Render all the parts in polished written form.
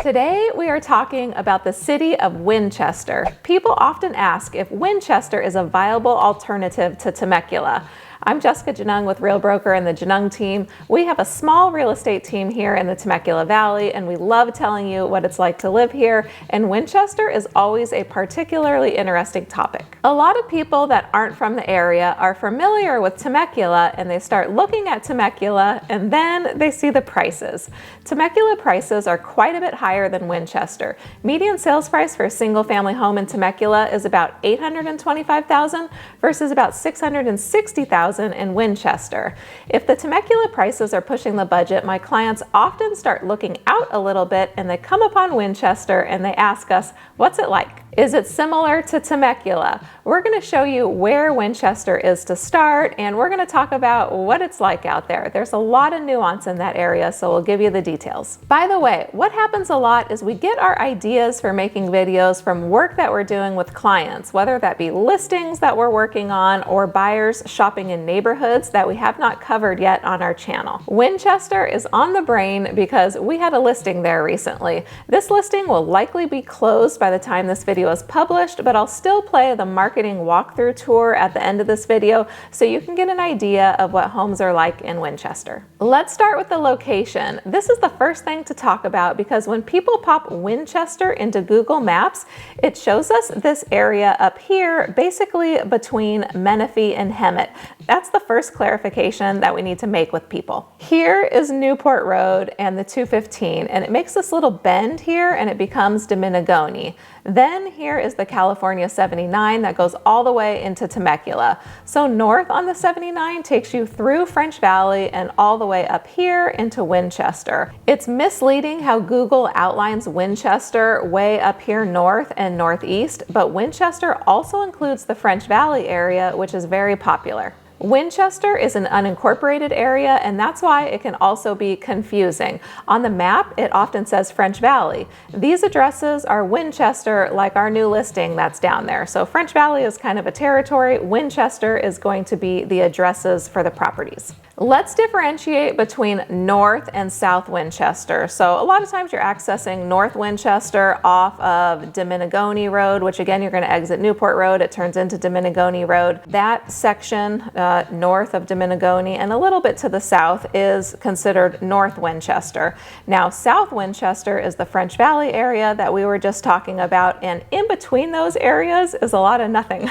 Today we are talking about the city of Winchester. People often ask if Winchester is a viable alternative to Temecula. I'm Jessica Genung with Real Broker and the Genung team. We have a small real estate team here in the Temecula Valley, and we love telling you what it's like to live here, and Winchester is always a particularly interesting topic. A lot of people that aren't from the area are familiar with Temecula, and they start looking at Temecula and then they see the prices. Temecula prices are quite a bit higher than Winchester. Median sales price for a single family home in Temecula is about $825,000 versus about $660,000 in Winchester. If the Temecula prices are pushing the budget, my clients often start looking out a little bit and they come upon Winchester and they ask us, what's it like? Is it similar to Temecula? We're going to show you where Winchester is to start, and we're going to talk about what it's like out there. There's a lot of nuance in that area, so we'll give you the details. By the way, what happens a lot is we get our ideas for making videos from work that we're doing with clients, whether that be listings that we're working on or buyers shopping in neighborhoods that we have not covered yet on our channel. Winchester is on the brain because we had a listing there recently. This listing will likely be closed by the time this video is published, but I'll still play the marketing walkthrough tour at the end of this video so you can get an idea of what homes are like in Winchester. Let's start with the location. This is the first thing to talk about because when people pop Winchester into Google Maps, it shows us this area up here, basically between Menifee and Hemet. That's the first clarification that we need to make with people. Here is Newport Road and the 215, and it makes this little bend here and it becomes Dominigoni. Then here is the California 79 that goes all the way into Temecula. So north on the 79 takes you through French Valley and all the way up here into Winchester. It's misleading how Google outlines Winchester way up here north and northeast, but Winchester also includes the French Valley area, which is very popular. Winchester is an unincorporated area, and that's why it can also be confusing. On the map, it often says French Valley. These addresses are Winchester, like our new listing that's down there. So French Valley is kind of a territory. Winchester is going to be the addresses for the properties. Let's differentiate between North and South Winchester. So a lot of times you're accessing North Winchester off of Dominigoni Road, which again, you're going to exit Newport Road. It turns into Dominigoni Road. That section north of Dominigoni and a little bit to the south is considered North Winchester. Now, South Winchester is the French Valley area that we were just talking about, and in between those areas is a lot of nothing.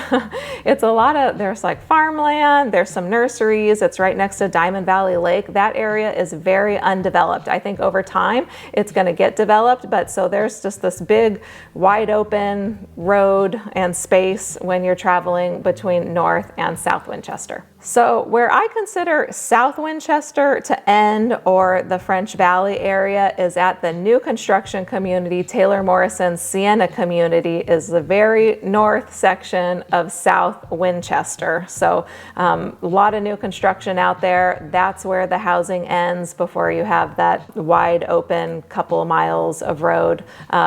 It's a lot of, there's like farmland, there's some nurseries, it's right next to Diamond Valley Lake. That area is very undeveloped. I think over time it's going to get developed, but so there's just this big wide open road and space when you're traveling between North and South Winchester. So where I consider South Winchester to end, or the French Valley area, is at the new construction community. Taylor Morrison's Sienna community is the very north section of South Winchester. So a lot of new construction out there. That's where the housing ends before you have that wide open couple miles of road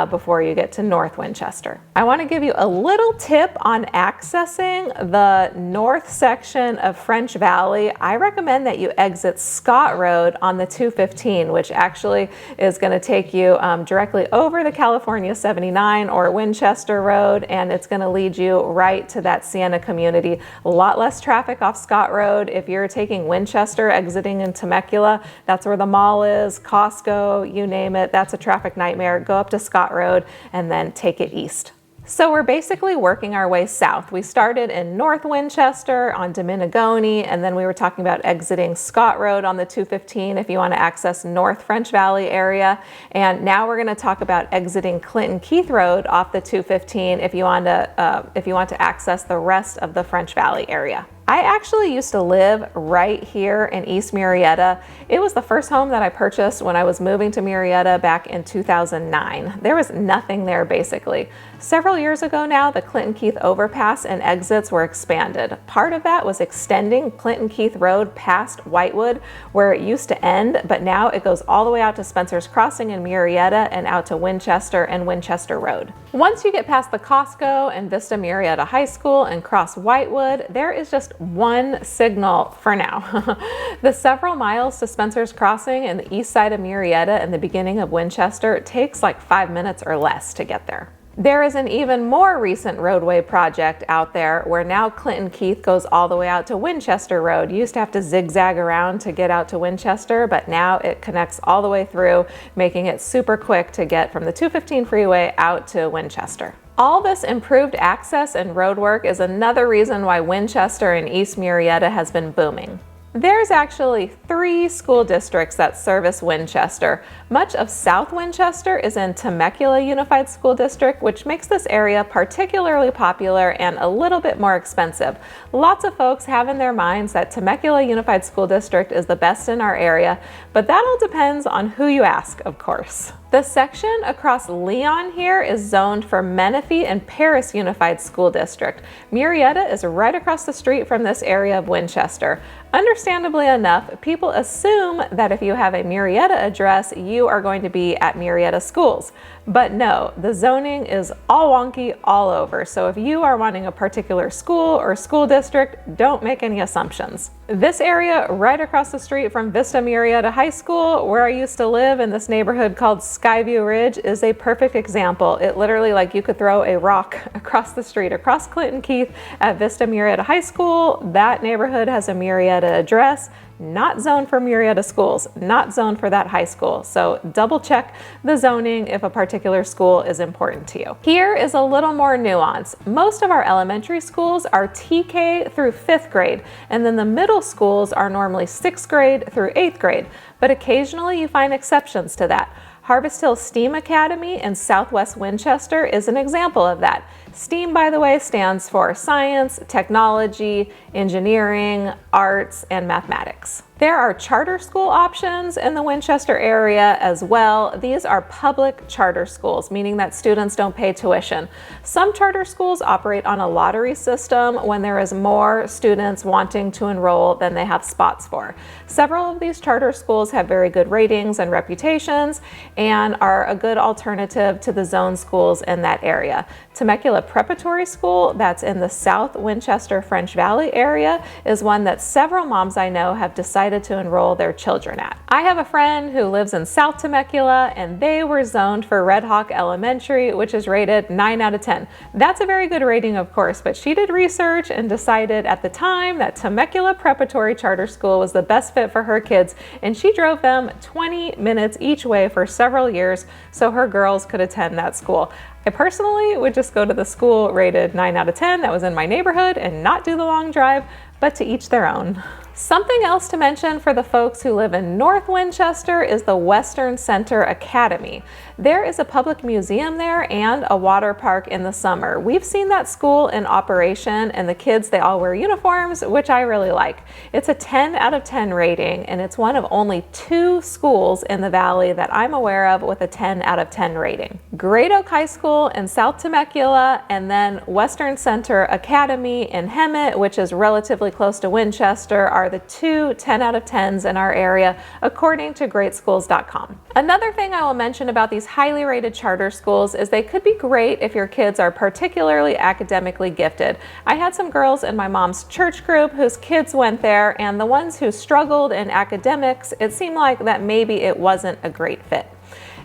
before you get to North Winchester. I want to give you a little tip on accessing the north section of French Valley. I recommend that you exit Scott Road on the 215, which actually is going to take you directly over the California 79 or Winchester Road, and it's going to lead you right to that Sienna community. A lot less traffic off Scott Road. If you're taking Winchester, exiting in Temecula, that's where the mall is, Costco, you name it. That's a traffic nightmare. Go up to Scott Road and then take it east. So we're basically working our way south. We started in North Winchester on Dominigoni, and then we were talking about exiting Scott Road on the 215 if you want to access North French Valley area. And now we're going to talk about exiting Clinton Keith Road off the 215 if you want to access the rest of the French Valley area. I actually used to live right here in East Murrieta. It was the first home that I purchased when I was moving to Murrieta back in 2009. There was nothing there basically. Several years ago now, the Clinton Keith overpass and exits were expanded. Part of that was extending Clinton Keith Road past Whitewood, where it used to end, but now it goes all the way out to Spencer's Crossing in Murrieta and out to Winchester and Winchester Road. Once you get past the Costco and Vista Murrieta High School and cross Whitewood, there is just one signal for now. The several miles to Spencer's Crossing and the east side of Murrieta and the beginning of Winchester takes like 5 minutes or less to get there. There is an even more recent roadway project out there where now Clinton Keith goes all the way out to Winchester Road. You used to have to zigzag around to get out to Winchester, but now it connects all the way through, making it super quick to get from the 215 freeway out to Winchester. All this improved access and road work is another reason why Winchester and East Murrieta has been booming. There's actually 3 school districts that service Winchester. Much of South Winchester is in Temecula Unified School District, which makes this area particularly popular and a little bit more expensive. Lots of folks have in their minds that Temecula Unified School District is the best in our area, but that all depends on who you ask, of course. The section across Leon here is zoned for Menifee and Paris Unified School District. Murrieta is right across the street from this area of Winchester. Understandably enough, people assume that if you have a Murrieta address, you are going to be at Murrieta schools. But no, the zoning is all wonky all over. So if you are wanting a particular school or school district, don't make any assumptions. This area right across the street from Vista Murrieta High School, where I used to live in this neighborhood called Skyview Ridge, is a perfect example. It literally, like, you could throw a rock across the street, across Clinton Keith at Vista Murrieta High School. That neighborhood has a Murrieta address, not zoned for Murrieta schools, not zoned for that high school. So double check the zoning if a particular school is important to you. Here is a little more nuance. Most of our elementary schools are TK through 5th grade, and then the middle schools are normally 6th grade through 8th grade, but occasionally you find exceptions to that. Harvest Hill STEAM Academy in Southwest Winchester is an example of that. STEAM, by the way, stands for science, technology, engineering, arts, and mathematics. There are charter school options in the Winchester area as well. These are public charter schools, meaning that students don't pay tuition. Some charter schools operate on a lottery system when there is more students wanting to enroll than they have spots for. Several of these charter schools have very good ratings and reputations and are a good alternative to the zone schools in that area. Temecula Preparatory School, that's in the South Winchester French Valley area, is one that several moms I know have decided to enroll their children at. I have a friend who lives in South Temecula, and they were zoned for Red Hawk Elementary, which is rated 9 out of 10. That's a very good rating, of course, but she did research and decided at the time that Temecula Preparatory Charter School was the best fit for her kids, and she drove them 20 minutes each way for several years so her girls could attend that school. I personally would just go to the school rated 9 out of 10 that was in my neighborhood and not do the long drive, but to each their own. Something else to mention for the folks who live in North Winchester is the Western Center Academy. There is a public museum there and a water park in the summer. We've seen that school in operation, and the kids, they all wear uniforms, which I really like. It's a 10 out of 10 rating, and it's one of only 2 schools in the valley that I'm aware of with a 10 out of 10 rating. Great Oak High School in South Temecula, and then Western Center Academy in Hemet, which is relatively close to Winchester, are the 2 10 out of 10s in our area, according to greatschools.com. Another thing I will mention about these highly rated charter schools is they could be great if your kids are particularly academically gifted. I had some girls in my mom's church group whose kids went there, and the ones who struggled in academics, it seemed like that maybe it wasn't a great fit.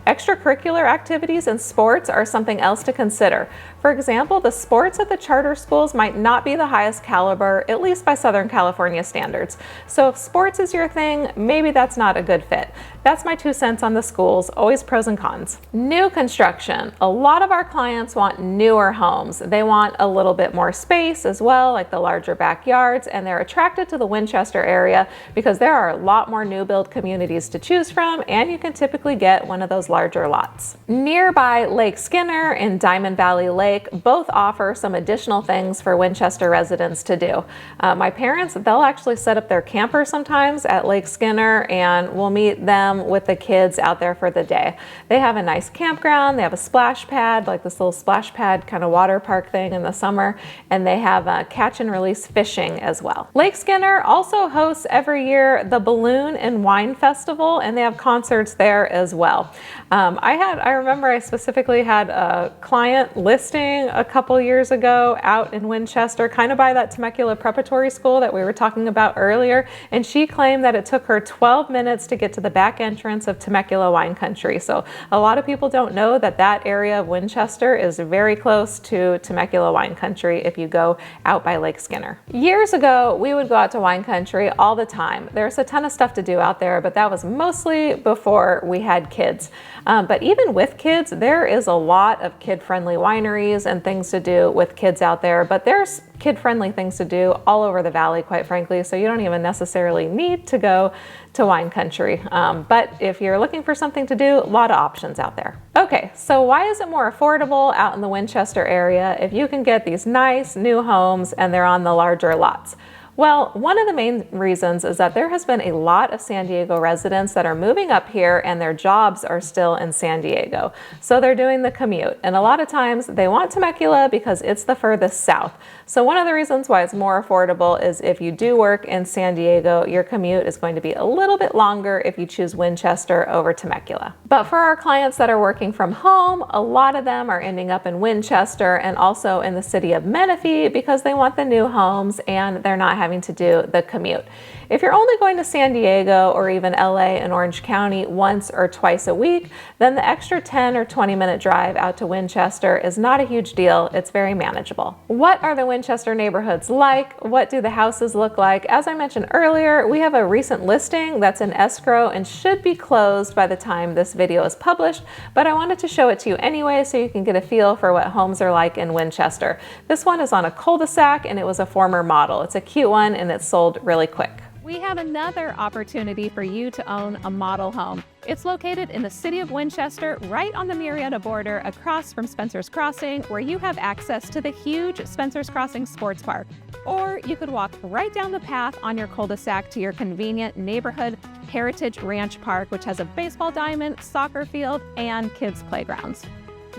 Extracurricular activities and sports are something else to consider. For example, the sports at the charter schools might not be the highest caliber, at least by Southern California standards. So if sports is your thing, maybe that's not a good fit. That's my 2 cents on the schools, always pros and cons. New construction. A lot of our clients want newer homes. They want a little bit more space as well, like the larger backyards, and they're attracted to the Winchester area because there are a lot more new build communities to choose from, and you can typically get one of those larger lots. Nearby Lake Skinner and Diamond Valley Lake both offer some additional things for Winchester residents to do. My parents, they'll actually set up their camper sometimes at Lake Skinner, and we'll meet them with the kids out there for the day. They have a nice campground, they have a splash pad, like this little splash pad kind of water park thing in the summer, and they have catch and release fishing as well. Lake Skinner also hosts every year the Balloon and Wine Festival, and they have concerts there as well. I remember I specifically had a client listing a couple years ago out in Winchester, kind of by that Temecula preparatory school that we were talking about earlier, and she claimed that it took her 12 minutes to get to the back entrance of Temecula wine country. So a lot of people don't know that that area of Winchester is very close to Temecula wine country if you go out by Lake Skinner. Years ago, we would go out to wine country all the time. There's a ton of stuff to do out there, but that was mostly before we had kids. But even with kids, there is a lot of kid-friendly wineries and things to do with kids out there, but there's kid-friendly things to do all over the valley, quite frankly, so you don't even necessarily need to go to wine country. But if you're looking for something to do, a lot of options out there. Okay, so why is it more affordable out in the Winchester area if you can get these nice new homes and they're on the larger lots? Well, one of the main reasons is that there has been a lot of San Diego residents that are moving up here and their jobs are still in San Diego. So they're doing the commute. And a lot of times they want Temecula because it's the furthest south. So one of the reasons why it's more affordable is if you do work in San Diego, your commute is going to be a little bit longer if you choose Winchester over Temecula. But for our clients that are working from home, a lot of them are ending up in Winchester and also in the city of Menifee because they want the new homes and they're not having to do the commute. If you're only going to San Diego or even LA and Orange County once or twice a week, then the extra 10 or 20 minute drive out to Winchester is not a huge deal. It's very manageable. What are the Winchester neighborhoods like? What do the houses look like? As I mentioned earlier, we have a recent listing that's in escrow and should be closed by the time this video is published, but I wanted to show it to you anyway so you can get a feel for what homes are like in Winchester. This one is on a cul-de-sac and it was a former model. It's a cute one and it's sold really quick. We have another opportunity for you to own a model home. It's located in the city of Winchester, right on the Murrieta border, across from Spencer's Crossing, where you have access to the huge Spencer's Crossing Sports Park. Or you could walk right down the path on your cul-de-sac to your convenient neighborhood Heritage Ranch Park, which has a baseball diamond, soccer field, and kids' playgrounds.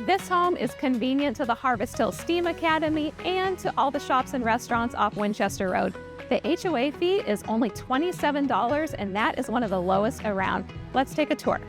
This home is convenient to the Harvest Hill Steam Academy and to all the shops and restaurants off Winchester Road. The HOA fee is only $27, and that is one of the lowest around. Let's take a tour.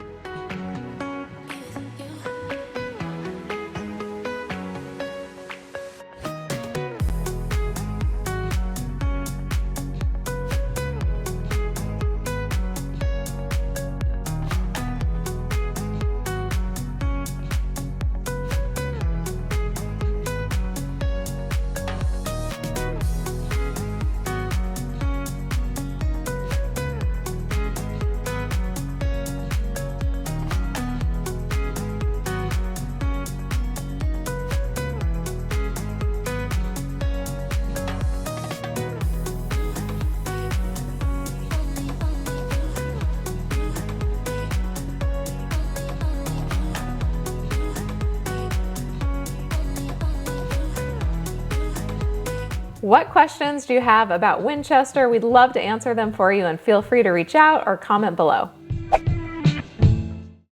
What questions do you have about Winchester? We'd love to answer them for you, and feel free to reach out or comment below.